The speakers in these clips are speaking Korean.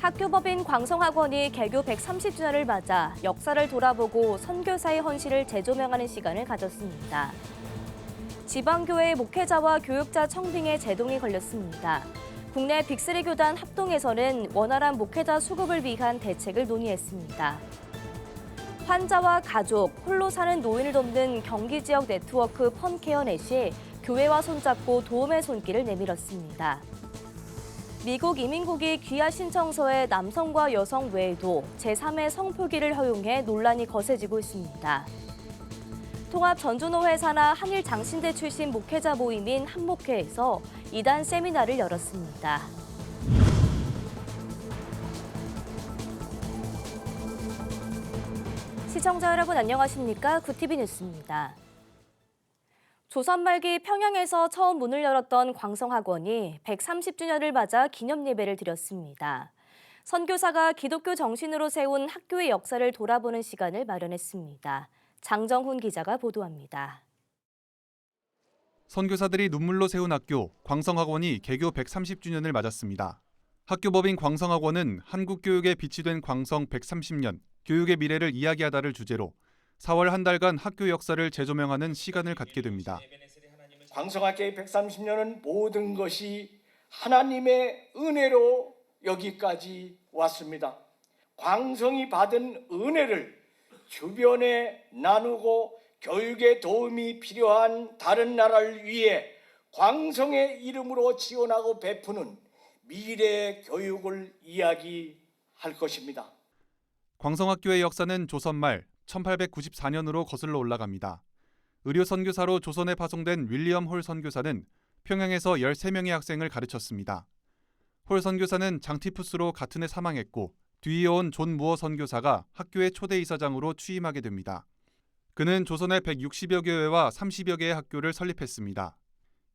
학교법인 광성학원이 개교 130주년을 맞아 역사를 돌아보고 선교사의 헌신을 재조명하는 시간을 가졌습니다. 지방교회 목회자와 교육자 청빙에 제동이 걸렸습니다. 국내 빅3 교단 합동에서는 원활한 목회자 수급을 위한 대책을 논의했습니다. 환자와 가족, 홀로 사는 노인을 돕는 경기 지역 네트워크 펌케어넷이 교회와 손잡고 도움의 손길을 내밀었습니다. 미국 이민국이 귀화 신청서에 남성과 여성 외에도 제3의 성표기를 허용해 논란이 거세지고 있습니다. 통합전주노회 산하 한일장신대 출신 목회자 모임인 한목회에서 이단 세미나를 열었습니다. 시청자 여러분 안녕하십니까? 구티비 뉴스입니다. 조선 말기 평양에서 처음 문을 열었던 광성학원이 130주년을 맞아 기념 예배를 드렸습니다. 선교사가 기독교 정신으로 세운 학교의 역사를 돌아보는 시간을 마련했습니다. 장정훈 기자가 보도합니다. 선교사들이 눈물로 세운 학교 광성학원이 개교 130주년을 맞았습니다. 학교법인 광성학원은 한국 교육의 빛이 된 광성 130년, 교육의 미래를 이야기하다를 주제로 4월 한 달간 학교 역사를 재조명하는 시간을 갖게 됩니다. 광성학교의 130년은 모든 것이 하나님의 은혜로 여기까지 왔습니다. 광성이 받은 은혜를 주변에 나누고 교육에 도움이 필요한 다른 나라를 위해 광성의 이름으로 지원하고 베푸는 미래 교육을 이야기할 것입니다. 광성학교의 역사는 조선 말 1894년으로 거슬러 올라갑니다. 의료 선교사로 조선에 파송된 윌리엄 홀 선교사는 평양에서 13명의 학생을 가르쳤습니다. 홀 선교사는 장티푸스로 같은 해 사망했고 뒤이어온 존 무어 선교사가 학교의 초대 이사장으로 취임하게 됩니다. 그는 조선의 160여 교회와 30여 개의 학교를 설립했습니다.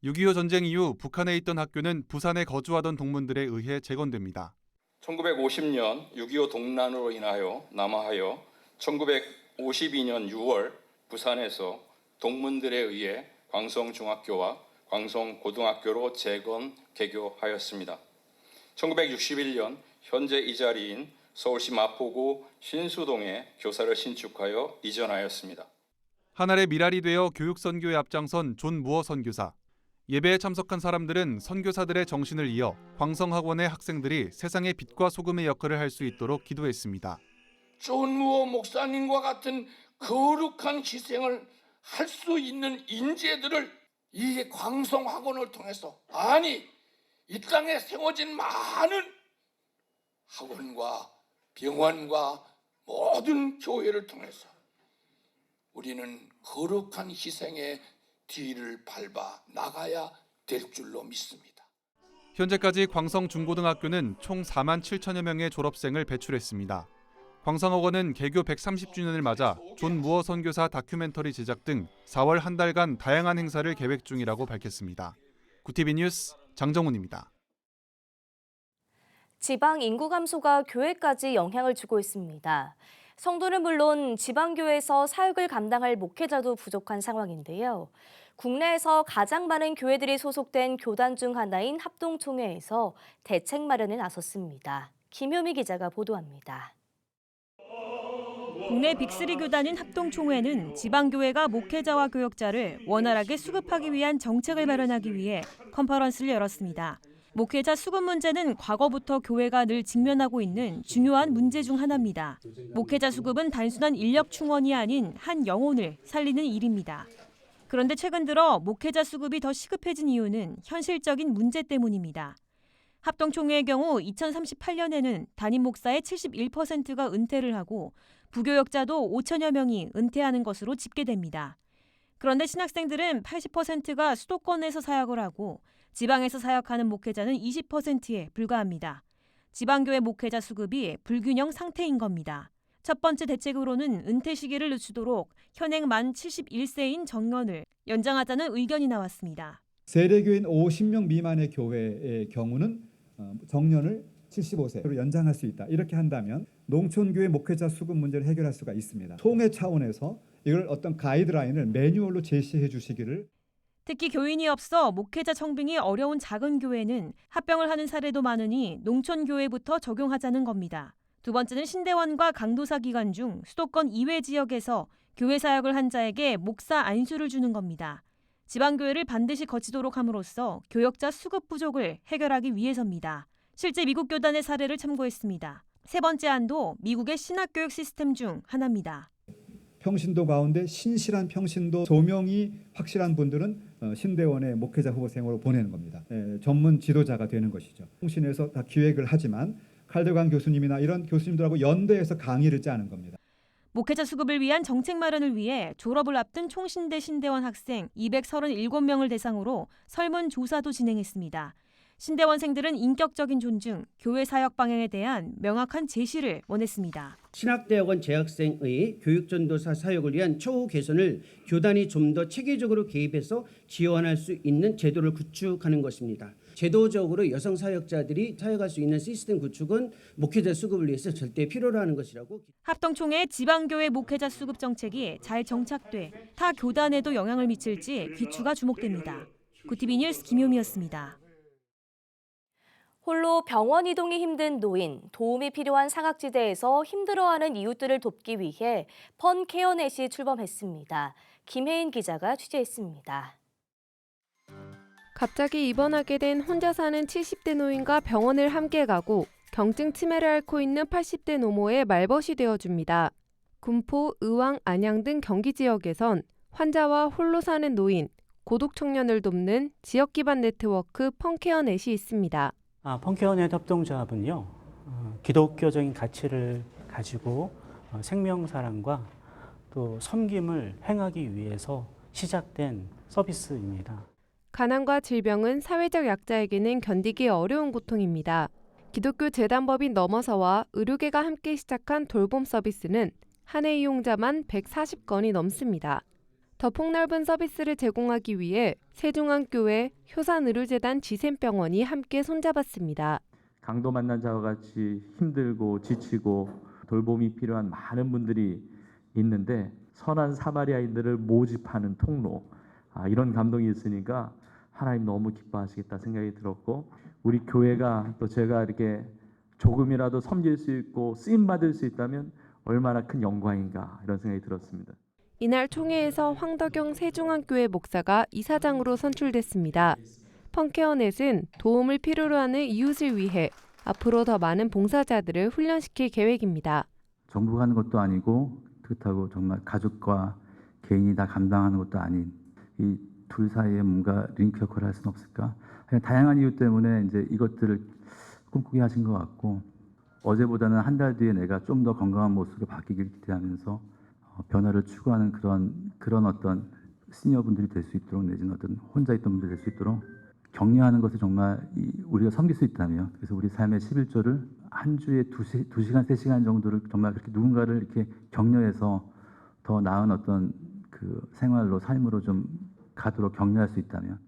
6.25 전쟁 이후 북한에 있던 학교는 부산에 거주하던 동문들에 의해 재건됩니다. 1950년 6.25 동란으로 인하여 남하하여 1952년 6월 부산에서 동문들에 의해 광성중학교와 광성고등학교로 재건 개교하였습니다. 1961년 현재 이 자리인 서울시 마포구 신수동에 교사를 신축하여 이전하였습니다. 한 알의 미랄이 되어 교육선교에 앞장선 존 무어 선교사. 예배에 참석한 사람들은 선교사들의 정신을 이어 광성학원의 학생들이 세상의 빛과 소금의 역할을 할 수 있도록 기도했습니다. 존 무어 목사님과 같은 거룩한 희생을 할 수 있는 인재들을 이 광성학원을 통해서 이 땅에 세워진 많은 학원과 병원과 모든 교회를 통해서 우리는 거룩한 희생의 뒤를 밟아 나가야 될 줄로 믿습니다. 현재까지 광성중고등학교는 총 4만 7천여 명의 졸업생을 배출했습니다. 광성학원은 개교 130주년을 맞아 존 무어 선교사 다큐멘터리 제작 등 4월 한 달간 다양한 행사를 계획 중이라고 밝혔습니다. 구티비 뉴스 장정훈입니다. 지방 인구 감소가 교회까지 영향을 주고 있습니다. 성도는 물론 지방교회에서 사역을 감당할 목회자도 부족한 상황인데요. 국내에서 가장 많은 교회들이 소속된 교단 중 하나인 합동총회에서 대책 마련에 나섰습니다. 김효미 기자가 보도합니다. 국내 빅3 교단인 합동총회는 지방교회가 목회자와 교역자를 원활하게 수급하기 위한 정책을 마련하기 위해 컨퍼런스를 열었습니다. 목회자 수급 문제는 과거부터 교회가 늘 직면하고 있는 중요한 문제 중 하나입니다. 목회자 수급은 단순한 인력 충원이 아닌 한 영혼을 살리는 일입니다. 그런데 최근 들어 목회자 수급이 더 시급해진 이유는 현실적인 문제 때문입니다. 합동총회의 경우 2038년에는 담임 목사의 71%가 은퇴를 하고 부교역자도 5천여 명이 은퇴하는 것으로 집계됩니다. 그런데 신학생들은 80%가 수도권에서 사역을 하고 지방에서 사역하는 목회자는 20%에 불과합니다. 지방교회 목회자 수급이 불균형 상태인 겁니다. 첫 번째 대책으로는 은퇴 시기를 늦추도록 현행 만 71세인 정년을 연장하자는 의견이 나왔습니다. 세례교인 50명 미만의 교회의 경우는 정년을 75세로 연장할 수 있다. 이렇게 한다면 농촌교회 목회자 수급 문제를 해결할 수가 있습니다. 총회 차원에서 이걸 어떤 가이드라인을 매뉴얼로 제시해 주시기를. 특히 교인이 없어 목회자 청빙이 어려운 작은 교회는 합병을 하는 사례도 많으니 농촌교회부터 적용하자는 겁니다. 두 번째는 신대원과 강도사 기간 중 수도권 이외 지역에서 교회 사역을 한 자에게 목사 안수를 주는 겁니다. 지방교회를 반드시 거치도록 함으로써 교역자 수급 부족을 해결하기 위해서입니다. 실제 미국 교단의 사례를 참고했습니다. 세 번째 안도 미국의 신학교육 시스템 중 하나입니다. 평신도 가운데 신실한 평신도 소명이 확실한 분들은 신대원의 목회자 후보 생으로 보내는 겁니다. 전문 지도자가 되는 것이죠. 통신에서 다 기획을 하지만 칼대광 교수님이나 이런 교수님들하고 연대해서 강의를 짜는 겁니다. 목회자 수급을 위한 정책 마련을 위해 졸업을 앞둔 총신대 신대원 학생 237명을 대상으로 설문조사도 진행했습니다. 신대원생들은 인격적인 존중, 교회 사역 방향에 대한 명확한 제시를 원했습니다. 신학대학원 재학생의 교육전도사 사역을 위한 처우 개선을 교단이 좀 더 체계적으로 개입해서 지원할 수 있는 제도를 구축하는 것입니다. 제도적으로 여성 사역자들이 사역할 수 있는 시스템 구축은 목회자 수급을 위해서 절대 필요로 하는 것이라고. 합동총회 지방교회 목회자 수급 정책이 잘 정착돼 타 교단에도 영향을 미칠지 귀추가 주목됩니다. 구티비 뉴스 김효미였습니다. 홀로 병원 이동이 힘든 노인, 도움이 필요한 사각지대에서 힘들어하는 이웃들을 돕기 위해 펀케어넷이 출범했습니다. 김혜인 기자가 취재했습니다. 갑자기 입원하게 된 혼자 사는 70대 노인과 병원을 함께 가고 경증 치매를 앓고 있는 80대 노모의 말벗이 되어줍니다. 군포, 의왕, 안양 등 경기 지역에선 환자와 홀로 사는 노인, 고독 청년을 돕는 지역 기반 네트워크 펀케어넷이 있습니다. 펀케어넷 협동조합은요, 기독교적인 가치를 가지고 생명사랑과 또 섬김을 행하기 위해서 시작된 서비스입니다. 가난과 질병은 사회적 약자에게는 견디기 어려운 고통입니다. 기독교 재단법인 넘어서와 의료계가 함께 시작한 돌봄 서비스는 한 해 이용자만 140건이 넘습니다. 더 폭넓은 서비스를 제공하기 위해 세종안교회, 효산의료재단 지샘병원이 함께 손잡았습니다. 강도 만난 자와 같이 힘들고 지치고 돌봄이 필요한 많은 분들이 있는데 선한 사마리아인들을 모집하는 통로, 이런 감동이 있으니까 하나님 너무 기뻐하시겠다 생각이 들었고, 우리 교회가 또 제가 이렇게 조금이라도 섬길 수 있고 쓰임 받을 수 있다면 얼마나 큰 영광인가 이런 생각이 들었습니다. 이날 총회에서 황덕영 세종안교회 목사가 이사장으로 선출됐습니다. 펀케어넷은 도움을 필요로 하는 이웃을 위해 앞으로 더 많은 봉사자들을 훈련시킬 계획입니다. 정부가 하는 것도 아니고 그렇다고 정말 가족과 개인이 다 감당하는 것도 아닌 이 둘 사이에 뭔가 링크 역할을 할 수는 없을까? 다양한 이유 때문에 이제 이것들을 꿈꾸게 하신 것 같고, 어제보다는 한 달 뒤에 내가 좀 더 건강한 모습으로 바뀌길 기대하면서 변화를 추구하는 그런 어떤 시니어분들이 될 수 있도록, 내지는 어떤 혼자 있던 분들이 될 수 있도록 격려하는 것을 정말 우리가 섬길 수 있다면, 그래서 우리 삶의 11조를 한 주에 2시간, 3시간 정도를 정말 그렇게 누군가를 이렇게 격려해서 더 나은 어떤 그 생활로, 삶으로 좀 가도록 격려할 수 있다면.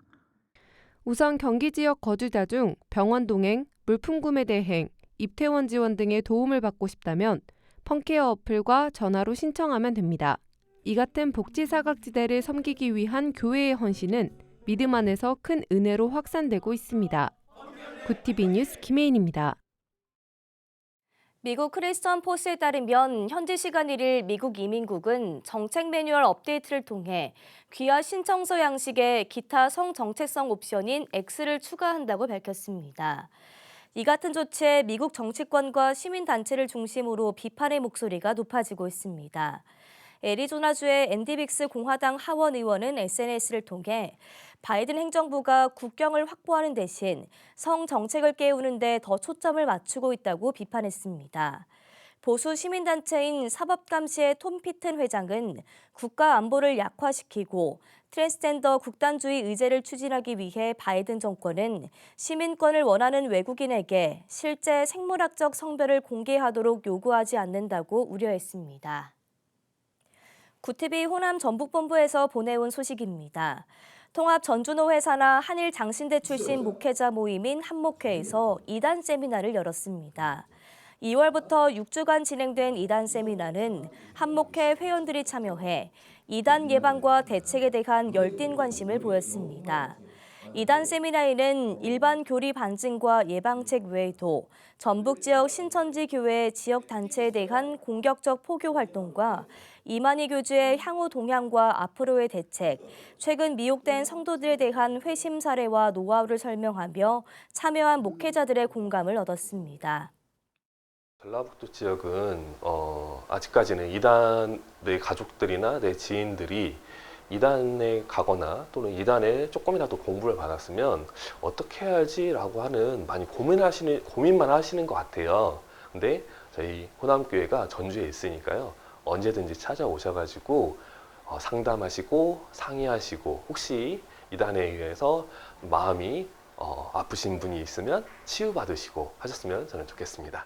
우선 경기 지역 거주자 중 병원 동행, 물품 구매 대행, 입퇴원 지원 등의 도움을 받고 싶다면 펀케어 어플과 전화로 신청하면 됩니다. 이 같은 복지 사각지대를 섬기기 위한 교회의 헌신은 믿음 안에서 큰 은혜로 확산되고 있습니다. 구티비 뉴스 김혜인입니다. 미국 크리스천 포스에 따르면 현지 시간 1일 미국 이민국은 정책 매뉴얼 업데이트를 통해 귀화 신청서 양식에 기타 성정체성 옵션인 X를 추가한다고 밝혔습니다. 이 같은 조치에 미국 정치권과 시민단체를 중심으로 비판의 목소리가 높아지고 있습니다. 애리조나주의 앤디 빅스 공화당 하원 의원은 SNS를 통해 바이든 행정부가 국경을 확보하는 대신 성 정책을 깨우는 데 더 초점을 맞추고 있다고 비판했습니다. 보수 시민단체인 사법감시의 톰 피튼 회장은 국가 안보를 약화시키고 트랜스젠더 국단주의 의제를 추진하기 위해 바이든 정권은 시민권을 원하는 외국인에게 실제 생물학적 성별을 공개하도록 요구하지 않는다고 우려했습니다. 구티비 호남 전북본부에서 보내온 소식입니다. 통합전주노회사나 한일장신대 출신 목회자 모임인 한목회에서 2단 세미나를 열었습니다. 2월부터 6주간 진행된 이단 세미나는 한목회 회원들이 참여해 이단 예방과 대책에 대한 열띤 관심을 보였습니다. 이단 세미나에는 일반 교리 반증과 예방책 외에도 전북 지역 신천지 교회 지역 단체에 대한 공격적 포교 활동과 이만희 교주의 향후 동향과 앞으로의 대책, 최근 미혹된 성도들에 대한 회심 사례와 노하우를 설명하며 참여한 목회자들의 공감을 얻었습니다. 전라북도 지역은 아직까지는 이단의 가족들이나 내 지인들이 이단에 가거나 또는 이단에 조금이라도 공부를 받았으면 어떻게 해야지라고 하는 많이 고민만 하시는 것 같아요. 근데 저희 호남교회가 전주에 있으니까요. 언제든지 찾아오셔가지고 상담하시고 상의하시고 혹시 이단에 의해서 마음이 아프신 분이 있으면 치유받으시고 하셨으면 저는 좋겠습니다.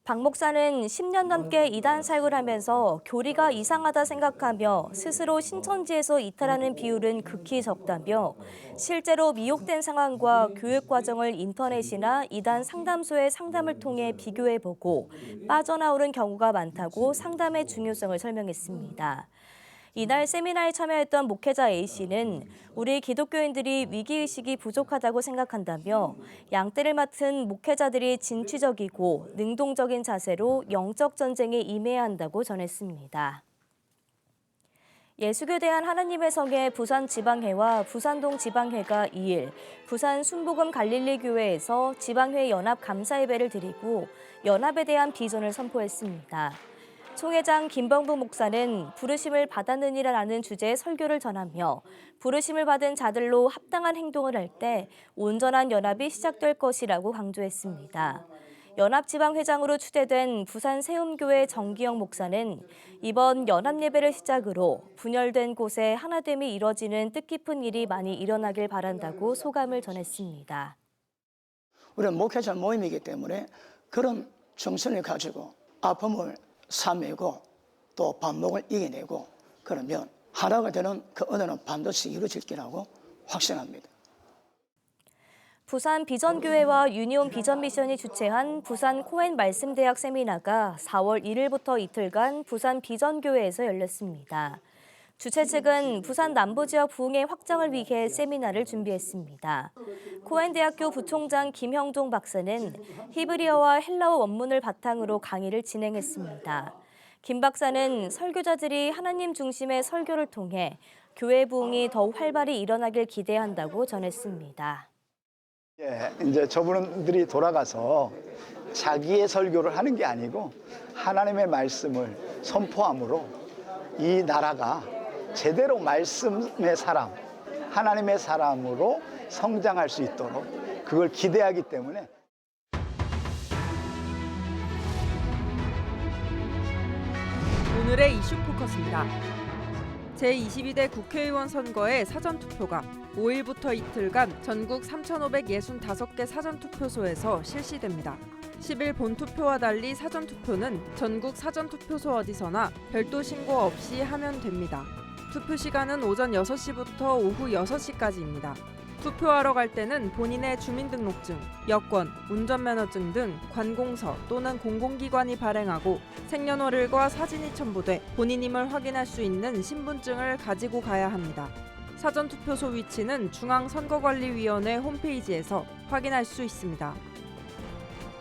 박 목사는 10년 넘게 이단 사역을 하면서 교리가 이상하다 생각하며 스스로 신천지에서 이탈하는 비율은 극히 적다며 실제로 미혹된 상황과 교육 과정을 인터넷이나 이단 상담소의 상담을 통해 비교해보고 빠져나오는 경우가 많다고 상담의 중요성을 설명했습니다. 이날 세미나에 참여했던 목회자 A씨는 우리 기독교인들이 위기의식이 부족하다고 생각한다며 양떼를 맡은 목회자들이 진취적이고 능동적인 자세로 영적 전쟁에 임해야 한다고 전했습니다. 예수교대한 하나님의 성회 부산지방회와 부산동 지방회가 2일 부산 순복음 갈릴리 교회에서 지방회 연합 감사예배를 드리고 연합에 대한 비전을 선포했습니다. 총회장 김병부 목사는 부르심을 받았느니라는 주제의 설교를 전하며 부르심을 받은 자들로 합당한 행동을 할 때 온전한 연합이 시작될 것이라고 강조했습니다. 연합지방회장으로 추대된 부산 세움교회 정기영 목사는 이번 연합예배를 시작으로 분열된 곳에 하나됨이 이뤄지는 뜻깊은 일이 많이 일어나길 바란다고 소감을 전했습니다. 우리는 목회자 모임이기 때문에 그런 정신을 가지고 아픔을 싸매고 또 반목을 이겨내고 그러면 하나가 되는 그 은혜는 반드시 이루어질 거라고 확신합니다. 부산 비전교회와 유니온 비전미션이 주최한 부산 코엔 말씀대학 세미나가 4월 1일부터 이틀간 부산 비전교회에서 열렸습니다. 주최 측은 부산 남부지역 부흥의 확장을 위해 세미나를 준비했습니다. 코엔대학교 부총장 김형종 박사는 히브리어와 헬라어 원문을 바탕으로 강의를 진행했습니다. 김 박사는 설교자들이 하나님 중심의 설교를 통해 교회 부흥이 더욱 활발히 일어나길 기대한다고 전했습니다. 이제 저분들이 돌아가서 자기의 설교를 하는 게 아니고 하나님의 말씀을 선포함으로 이 나라가 제대로 말씀의 사람, 하나님의 사람으로 성장할 수 있도록 그걸 기대하기 때문에 오늘의 이슈 포커스입니다. 제22대 국회의원 선거의 사전투표가 5일부터 이틀간 전국 3,565개 사전투표소에서 실시됩니다. 10일 본투표와 달리 사전투표는 전국 사전투표소 어디서나 별도 신고 없이 하면 됩니다. 투표 시간은 오전 6시부터 오후 6시까지입니다. 투표하러 갈 때는 본인의 주민등록증, 여권, 운전면허증 등 관공서 또는 공공기관이 발행하고 생년월일과 사진이 첨부돼 본인임을 확인할 수 있는 신분증을 가지고 가야 합니다. 사전투표소 위치는 중앙선거관리위원회 홈페이지에서 확인할 수 있습니다.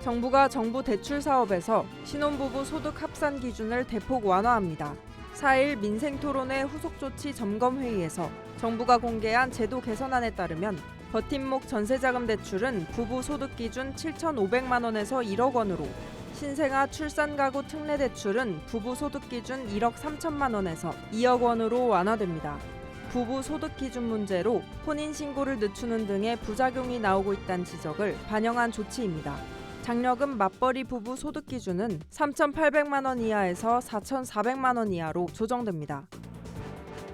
정부가 정부 대출 사업에서 신혼부부 소득 합산 기준을 대폭 완화합니다. 4일 민생토론회 후속조치 점검회의에서 정부가 공개한 제도 개선안에 따르면 버팀목 전세자금 대출은 부부 소득 기준 7,500만 원에서 1억 원으로 신생아 출산가구 특례 대출은 부부 소득 기준 1억 3천만 원에서 2억 원으로 완화됩니다. 부부 소득 기준 문제로 혼인신고를 늦추는 등의 부작용이 나오고 있다는 지적을 반영한 조치입니다. 장려금 맞벌이 부부 소득 기준은 3,800만 원 이하에서 4,400만 원 이하로 조정됩니다.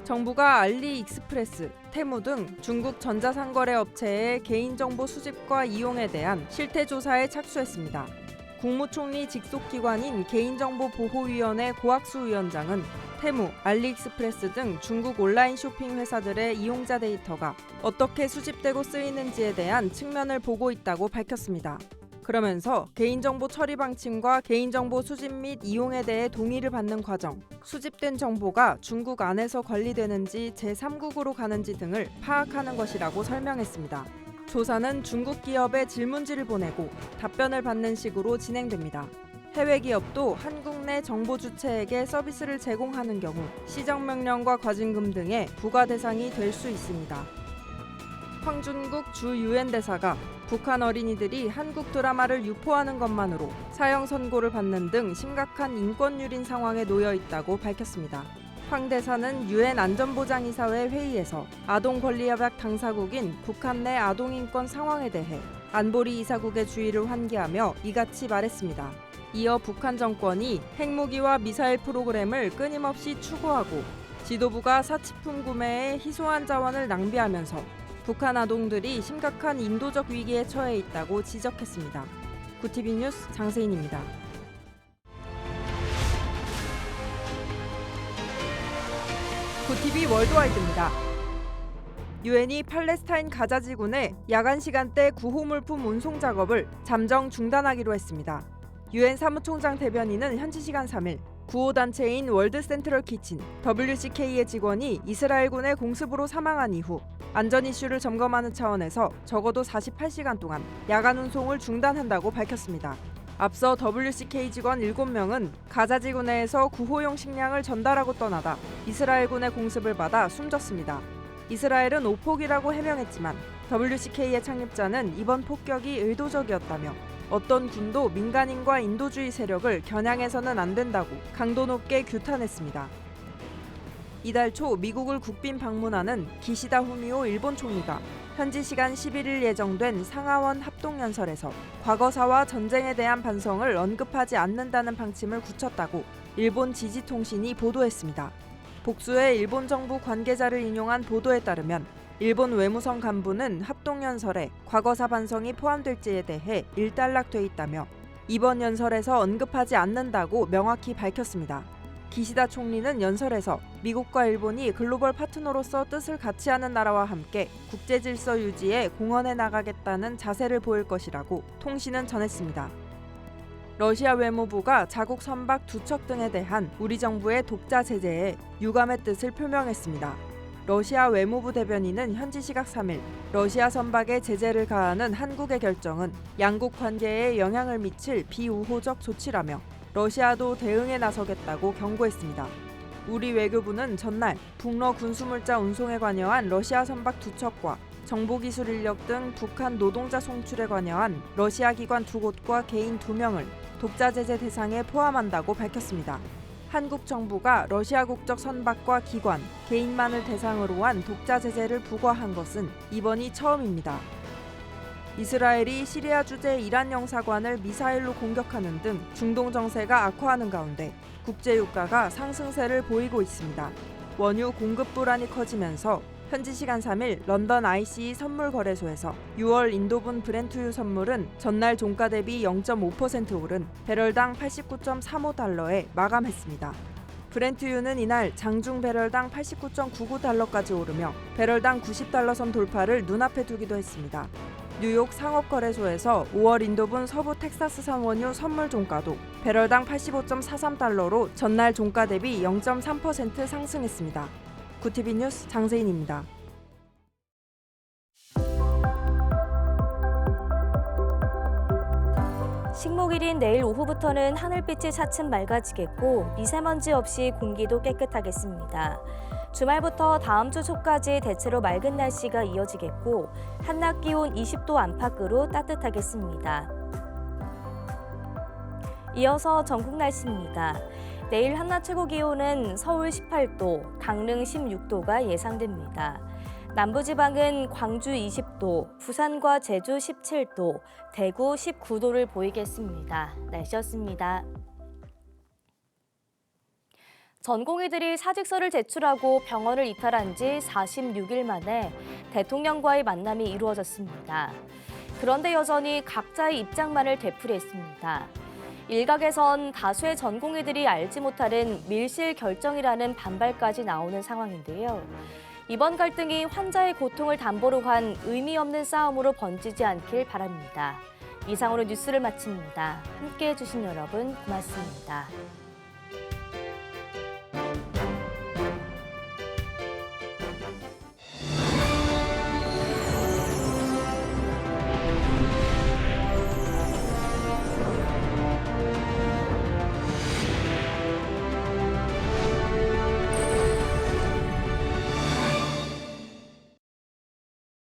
정부가 알리익스프레스, 테무 등 중국 전자상거래 업체의 개인정보 수집과 이용에 대한 실태조사에 착수했습니다. 국무총리 직속기관인 개인정보보호위원회 고학수 위원장은 테무, 알리익스프레스 등 중국 온라인 쇼핑 회사들의 이용자 데이터가 어떻게 수집되고 쓰이는지에 대한 측면을 보고 있다고 밝혔습니다. 그러면서 개인정보 처리 방침과 개인정보 수집 및 이용에 대해 동의를 받는 과정, 수집된 정보가 중국 안에서 관리되는지 제3국으로 가는지 등을 파악하는 것이라고 설명했습니다. 조사는 중국 기업에 질문지를 보내고 답변을 받는 식으로 진행됩니다. 해외 기업도 한국 내 정보 주체에게 서비스를 제공하는 경우 시정명령과 과징금 등의 부과 대상이 될 수 있습니다. 황준국 주 유엔 대사가 북한 어린이들이 한국 드라마를 유포하는 것만으로 사형 선고를 받는 등 심각한 인권 유린 상황에 놓여 있다고 밝혔습니다. 황 대사는 유엔 안전보장이사회 회의에서 아동권리협약 당사국인 북한 내 아동인권 상황에 대해 안보리 이사국의 주의를 환기하며 이같이 말했습니다. 이어 북한 정권이 핵무기와 미사일 프로그램을 끊임없이 추구하고 지도부가 사치품 구매에 희소한 자원을 낭비하면서 북한 아동들이 심각한 인도적 위기에 처해 있다고 지적했습니다. 구티비 뉴스 장세인입니다. 구티비 월드와이드입니다. 유엔이 팔레스타인 가자 지구내 야간 시간대 구호물품 운송 작업을 잠정 중단하기로 했습니다. 유엔 사무총장 대변인은 현지 시간 3일 구호단체인 월드 센트럴 키친 WCK의 직원이 이스라엘군의 공습으로 사망한 이후 안전 이슈를 점검하는 차원에서 적어도 48시간 동안 야간 운송을 중단한다고 밝혔습니다. 앞서 WCK 직원 7명은 가자 지구 내에서 구호용 식량을 전달하고 떠나다 이스라엘군의 공습을 받아 숨졌습니다. 이스라엘은 오폭이라고 해명했지만 WCK의 창립자는 이번 폭격이 의도적이었다며 어떤 군도 민간인과 인도주의 세력을 겨냥해서는 안 된다고 강도 높게 규탄했습니다. 이달 초 미국을 국빈 방문하는 기시다 후미오 일본 총리가 현지 시간 11일 예정된 상하원 합동연설에서 과거사와 전쟁에 대한 반성을 언급하지 않는다는 방침을 굳혔다고 일본 지지통신이 보도했습니다. 복수의 일본 정부 관계자를 인용한 보도에 따르면 일본 외무성 간부는 합동연설에 과거사 반성이 포함될지에 대해 일단락돼 있다며 이번 연설에서 언급하지 않는다고 명확히 밝혔습니다. 기시다 총리는 연설에서 미국과 일본이 글로벌 파트너로서 뜻을 같이 하는 나라와 함께 국제 질서 유지에 공헌해 나가겠다는 자세를 보일 것이라고 통신은 전했습니다. 러시아 외무부가 자국 선박 2척 등에 대한 우리 정부의 독자 제재에 유감의 뜻을 표명했습니다. 러시아 외무부 대변인은 현지 시각 3일 러시아 선박에 제재를 가하는 한국의 결정은 양국 관계에 영향을 미칠 비우호적 조치라며 러시아도 대응에 나서겠다고 경고했습니다. 우리 외교부는 전날 북러 군수물자 운송에 관여한 러시아 선박 2척과 정보기술 인력 등 북한 노동자 송출에 관여한 러시아 기관 2곳과 개인 2명을 독자 제재 대상에 포함한다고 밝혔습니다. 한국 정부가 러시아 국적 선박과 기관, 개인만을 대상으로 한 독자 제재를 부과한 것은 이번이 처음입니다. 이스라엘이 시리아 주재 이란 영사관을 미사일로 공격하는 등 중동 정세가 악화하는 가운데 국제유가가 상승세를 보이고 있습니다. 원유 공급 불안이 커지면서 현지 시간 3일 런던 ICE 선물 거래소에서 6월 인도분 브렌트유 선물은 전날 종가 대비 0.5% 오른 배럴당 89.35달러에 마감했습니다. 브렌트유는 이날 장중 배럴당 89.99달러까지 오르며 배럴당 90달러 선 돌파를 눈앞에 두기도 했습니다. 뉴욕 상업거래소에서 5월 인도분 서부 텍사스산 원유 선물 종가도 배럴당 85.43달러로 전날 종가 대비 0.3% 상승했습니다. 구티비 뉴스 장세인입니다. 식목일인 내일 오후부터는 하늘빛이 차츰 맑아지겠고 미세먼지 없이 공기도 깨끗하겠습니다. 주말부터 다음 주 초까지 대체로 맑은 날씨가 이어지겠고 한낮 기온 20도 안팎으로 따뜻하겠습니다. 이어서 전국 날씨입니다. 내일 한낮 최고 기온은 서울 18도, 강릉 16도가 예상됩니다. 남부지방은 광주 20도, 부산과 제주 17도, 대구 19도를 보이겠습니다. 날씨였습니다. 전공의들이 사직서를 제출하고 병원을 이탈한 지 46일 만에 대통령과의 만남이 이루어졌습니다. 그런데 여전히 각자의 입장만을 되풀이했습니다. 일각에선 다수의 전공의들이 알지 못하는 밀실 결정이라는 반발까지 나오는 상황인데요. 이번 갈등이 환자의 고통을 담보로 한 의미 없는 싸움으로 번지지 않길 바랍니다. 이상으로 뉴스를 마칩니다. 함께해 주신 여러분 고맙습니다.